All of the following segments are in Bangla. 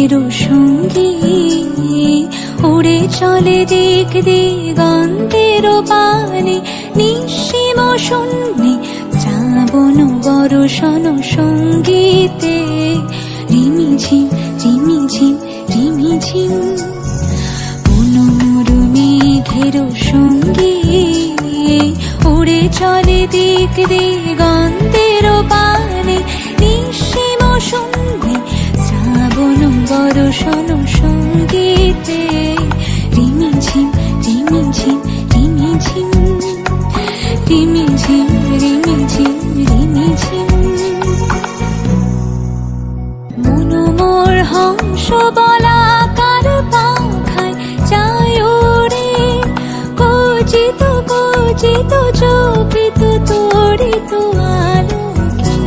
মেঘেরও সঙ্গী উড়ে চলে দিক দিগন্তের পানে, নিঃসীম শূন্যে শ্রাবণ বর্ষণ সঙ্গীতে। রিমিঝিম রিমিঝিম রিমিঝিম মনোমর মেঘেরও সঙ্গী উড়ে চলে দিক দিগন্তের পানে, নিঃসীম শূন্যে শ্রাবণ বর্ষণ সঙ্গীতে। রিমিঝিম রিমিঝিম রিমিঝিম রিমিঝিম রিমিঝিম রিমিঝিম। মনোমর হংস বলাকার পাখায় যায় ওরে, কচিত কচিত চকিত তড়িত আলোকে।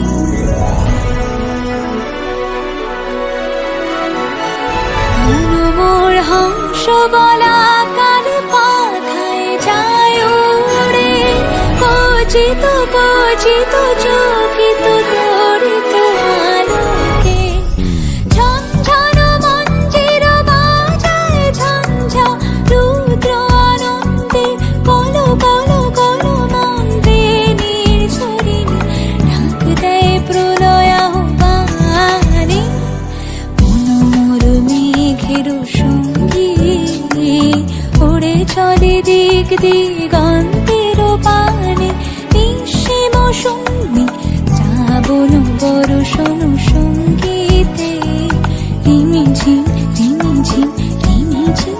মনোমর হংস বলাকার পাখায় যায় ওরে, কচিত কচিত চকিত তড়িত আলোকে। ঝনঝন মঞ্জির বাজায় ঝঞ্ঝা রুদ্র আনন্দে, কল কল কল মন্ত্রে নির্ঝরিণী ঢাক দেয় প্রলয় আহ্বানে। মনোমর মেঘেরও সঙ্গী উড়ে চলে দিক দিগন্তের পানে, নিঃসীম শূন্যে শ্রাবণ বর্ষণ সঙ্গীতে। রিমিঝিম রিমিঝিম রিমিঝিম।